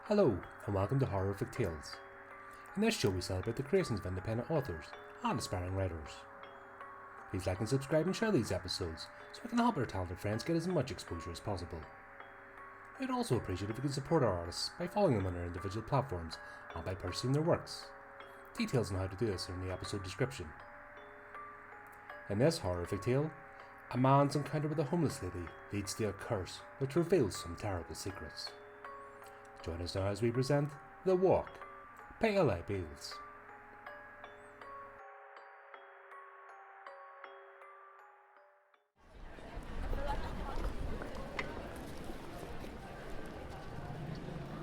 Hello, and welcome to HORRORific Tales. In this show we celebrate the creations of independent authors and aspiring writers. Please like and subscribe and share these episodes so we can help our talented friends get as much exposure as possible. We'd also appreciate if you could support our artists by following them on their individual platforms and by purchasing their works. Details on how to do this are in the episode description. In this HORRORific tale, a man's encounter with a homeless lady leads to a curse which reveals some terrible secrets. Join us now as we present The Walk by Eli Beals.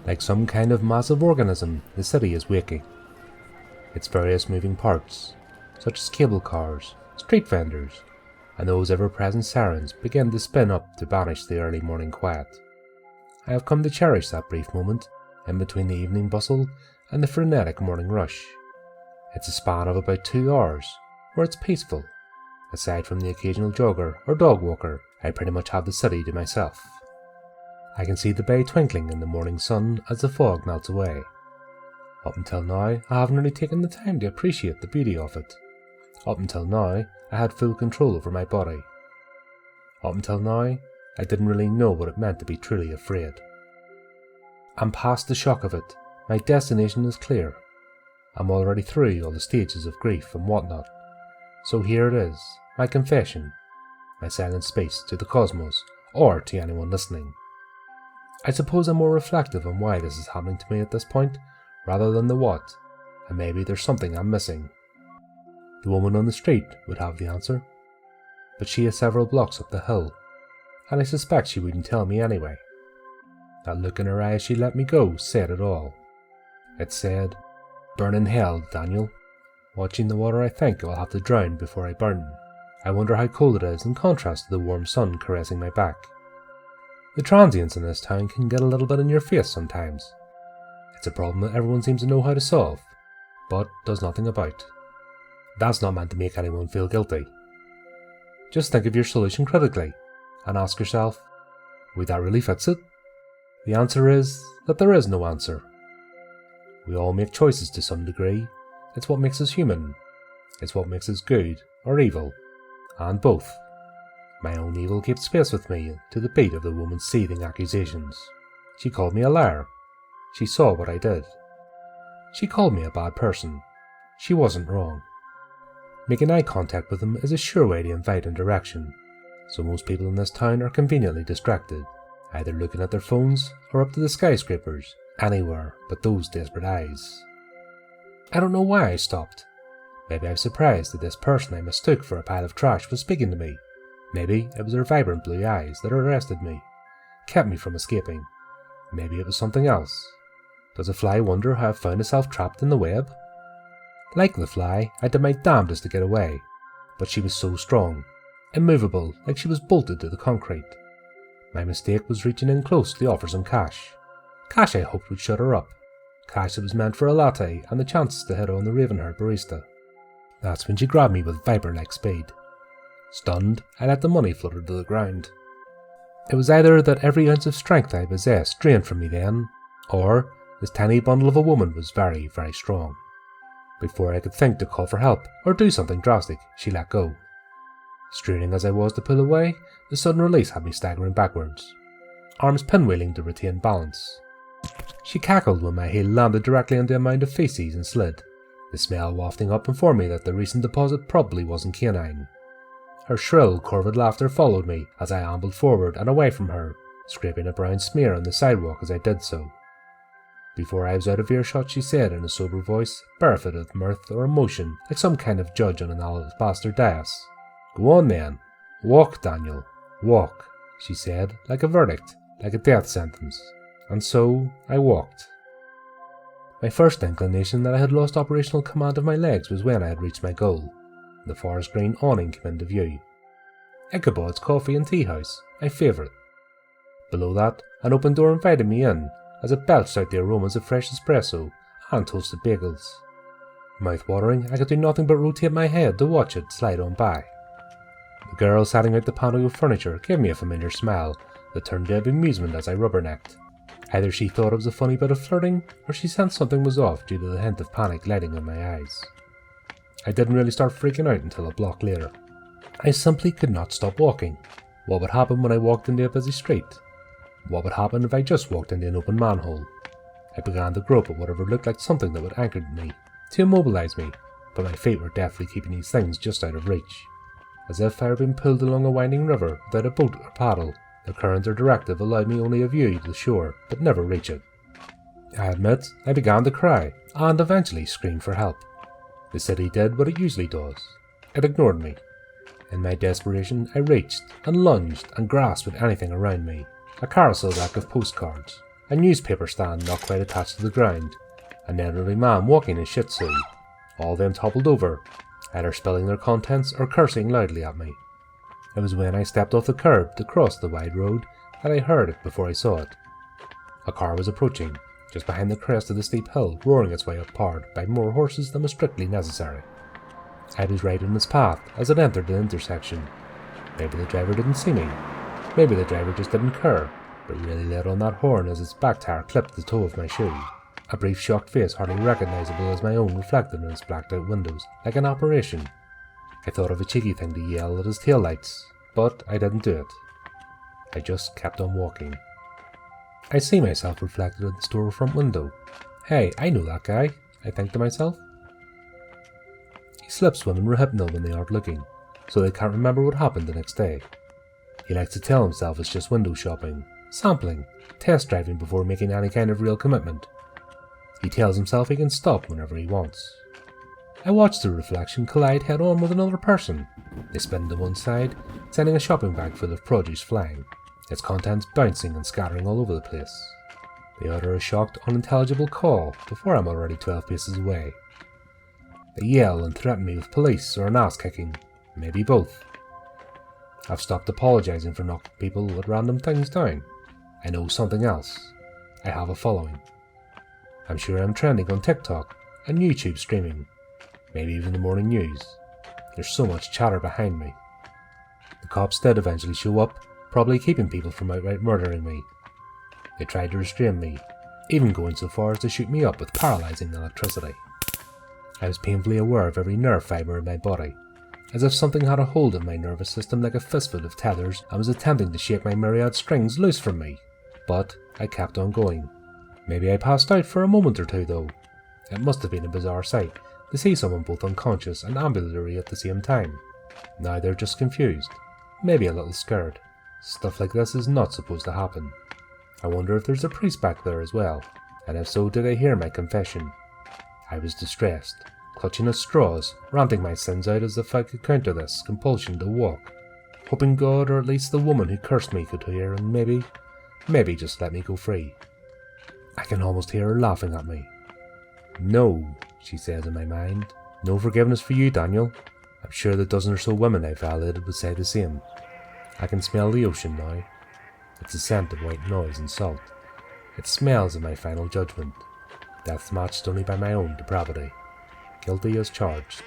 Like some kind of massive organism, the city is waking. Its various moving parts, such as cable cars, street vendors, and those ever-present sirens begin to spin up to banish the early morning quiet. I have come to cherish that brief moment, in between the evening bustle and the frenetic morning rush. It's a span of about 2 hours, where it's peaceful. Aside from the occasional jogger or dog walker, I pretty much have the city to myself. I can see the bay twinkling in the morning sun as the fog melts away. Up until now, I haven't really taken the time to appreciate the beauty of it. Up until now, I had full control over my body. Up until now, I didn't really know what it meant to be truly afraid. I'm past the shock of it. My destination is clear. I'm already through all the stages of grief and whatnot. So here it is, my confession, my silent space to the cosmos, or to anyone listening. I suppose I'm more reflective on why this is happening to me at this point, rather than the what, and maybe there's something I'm missing. The woman on the street would have the answer, but she is several blocks up the hill, and I suspect she wouldn't tell me anyway. That look in her eye as she let me go said it all. It said, "Burn in hell, Daniel. Watching the water I think I'll have to drown before I burn. I wonder how cold it is in contrast to the warm sun caressing my back." The transients in this town can get a little bit in your face sometimes. It's a problem that everyone seems to know how to solve, but does nothing about. That's not meant to make anyone feel guilty. Just think of your solution critically, and ask yourself, would that really fix it? The answer is that there is no answer. We all make choices to some degree. It's what makes us human. It's what makes us good or evil, and both. My own evil kept space with me to the beat of the woman's seething accusations. She called me a liar. She saw what I did. She called me a bad person. She wasn't wrong. Making eye contact with them is a sure way to invite interaction, so most people in this town are conveniently distracted, either looking at their phones or up to the skyscrapers, anywhere but those desperate eyes. I don't know why I stopped. Maybe I was surprised that this person I mistook for a pile of trash was speaking to me. Maybe it was her vibrant blue eyes that arrested me, kept me from escaping. Maybe it was something else. Does a fly wonder how I found myself trapped in the web? Like the fly, I did my damnedest to get away, but she was so strong, immovable, like she was bolted to the concrete. My mistake was reaching in close to offer some cash. Cash I hoped would shut her up. Cash that was meant for a latte and the chance to hit on the raven-haired barista. That's when she grabbed me with viper-like speed. Stunned, I let the money flutter to the ground. It was either that every ounce of strength I possessed drained from me then, or this tiny bundle of a woman was very, very strong. Before I could think to call for help or do something drastic, she let go. Straining as I was to pull away, the sudden release had me staggering backwards, arms pinwheeling to retain balance. She cackled when my heel landed directly on the mound of feces and slid, the smell wafting up informed me that the recent deposit probably wasn't canine. Her shrill, corvid laughter followed me as I ambled forward and away from her, scraping a brown smear on the sidewalk as I did so. Before I was out of earshot, she said in a sober voice, bereft of mirth or emotion, like some kind of judge on an alabaster dais, "Go on then. Walk, Daniel. Walk," she said, like a verdict, like a death sentence. And so I walked. My first inclination that I had lost operational command of my legs was when I had reached my goal. The forest green awning came into view. Ichabod's Coffee and Tea House, my favourite. Below that, an open door invited me in, as it belched out the aromas of fresh espresso and toasted bagels. Mouth-watering, I could do nothing but rotate my head to watch it slide on by. The girl setting out the panel of furniture gave me a familiar smile that turned to amusement as I rubbernecked. Either she thought it was a funny bit of flirting, or she sensed something was off due to the hint of panic lighting in my eyes. I didn't really start freaking out until a block later. I simply could not stop walking. What would happen when I walked into a busy street? What would happen if I just walked into an open manhole? I began to grope at whatever looked like something that would anchor me, to immobilize me, but my feet were deftly keeping these things just out of reach. As if I were being pulled along a winding river without a boat or paddle, the current or directive allowed me only a view to the shore, but never reach it. I admit, I began to cry, and eventually screamed for help. The city did what it usually does. It ignored me. In my desperation, I reached, and lunged, and grasped at anything around me. A carousel rack of postcards, a newspaper stand not quite attached to the ground, an elderly man walking in shih tzu. All of them toppled over, either spilling their contents or cursing loudly at me. It was when I stepped off the curb to cross the wide road that I heard it before I saw it. A car was approaching, just behind the crest of the steep hill, roaring its way up, powered by more horses than was strictly necessary. I was right in its path as it entered the intersection. Maybe the driver didn't see me. Maybe the driver just didn't care, but really let on that horn as its back tire clipped the toe of my shoe. A brief shocked face hardly recognizable as my own reflected in its blacked out windows, like an apparition. I thought of a cheeky thing to yell at his taillights, but I didn't do it. I just kept on walking. I see myself reflected in the storefront window. Hey, I know that guy, I think to myself. He slips women rohypnol when they aren't looking, so they can't remember what happened the next day. He likes to tell himself it's just window shopping, sampling, test driving before making any kind of real commitment. He tells himself he can stop whenever he wants. I watch the reflection collide head-on with another person. They spin to one side, sending a shopping bag full of produce flying, its contents bouncing and scattering all over the place. They utter a shocked, unintelligible call before I'm already 12 paces away. They yell and threaten me with police or an ass-kicking, maybe both. I've stopped apologizing for knocking people at random things down. I know something else. I have a following. I'm sure I'm trending on TikTok and YouTube streaming. Maybe even the morning news. There's so much chatter behind me. The cops did eventually show up, probably keeping people from outright murdering me. They tried to restrain me, even going so far as to shoot me up with paralyzing electricity. I was painfully aware of every nerve fibre in my body, as if something had a hold of my nervous system like a fistful of tethers and was attempting to shake my myriad strings loose from me. But I kept on going. Maybe I passed out for a moment or two though. It must have been a bizarre sight to see someone both unconscious and ambulatory at the same time. Now they're just confused, maybe a little scared. Stuff like this is not supposed to happen. I wonder if there's a priest back there as well, and if so, did they hear my confession? I was distressed, clutching at straws, ranting my sins out as if I could counter this compulsion to walk, hoping God or at least the woman who cursed me could hear and maybe just let me go free. I can almost hear her laughing at me. No, she says in my mind. No forgiveness for you, Daniel. I'm sure the dozen or so women I violated would say the same. I can smell the ocean now. It's a scent of white noise and salt. It smells of my final judgment. Death matched only by my own depravity. Guilty as charged.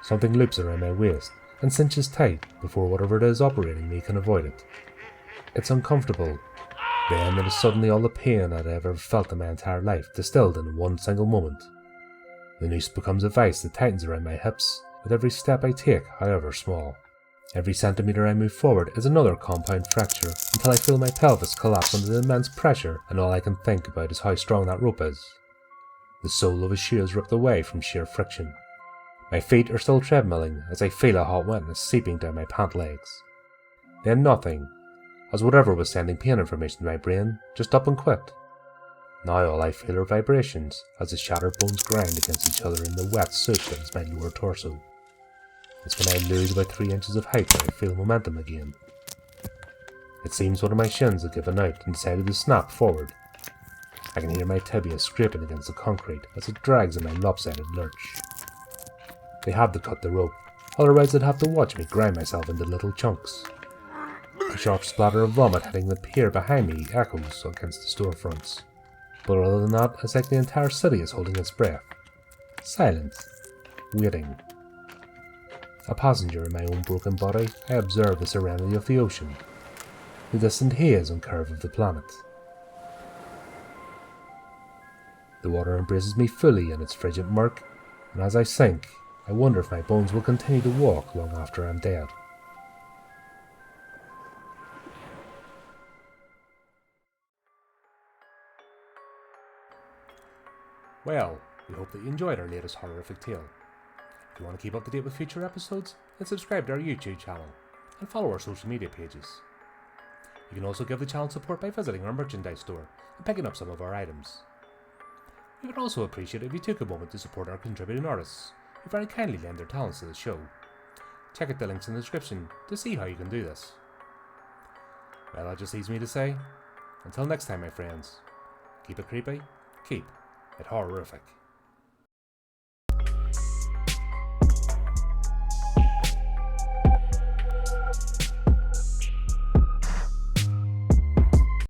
Something loops around my waist and cinches tight before whatever it is operating me can avoid it. It's uncomfortable. Then it is suddenly all the pain I'd ever felt in my entire life distilled in one single moment. The noose becomes a vice that tightens around my hips with every step I take, however small. Every centimetre I move forward is another compound fracture until I feel my pelvis collapse under the immense pressure, and all I can think about is how strong that rope is. The sole of a shoe is ripped away from sheer friction. My feet are still treadmilling as I feel a hot wetness seeping down my pant legs. Then nothing, as whatever was sending pain information to my brain just up and quit. Now all I feel are vibrations as the shattered bones grind against each other in the wet soup that is my lower torso. It's when I lose about 3 inches of height that I feel momentum again. It seems one of my shins had given out and decided to snap forward. I can hear my tibia scraping against the concrete as it drags in my lopsided lurch. They had to cut the rope, otherwise they'd have to watch me grind myself into little chunks. A sharp splatter of vomit hitting the pier behind me echoes against the storefronts. But other than that, it's like the entire city is holding its breath. Silent. Waiting. A passenger in my own broken body, I observe the serenity of the ocean, the distant haze and curve of the planet. The water embraces me fully in its frigid murk, and as I sink, I wonder if my bones will continue to walk long after I'm dead. Well, we hope that you enjoyed our latest horrific tale. If you want to keep up to date with future episodes, then subscribe to our YouTube channel and follow our social media pages. You can also give the channel support by visiting our merchandise store and picking up some of our items. We would also appreciate it if you took a moment to support our contributing artists, who very kindly lend their talents to the show. Check out the links in the description to see how you can do this. Well, that just leaves me to say, until next time my friends, keep it creepy, keep it horrific.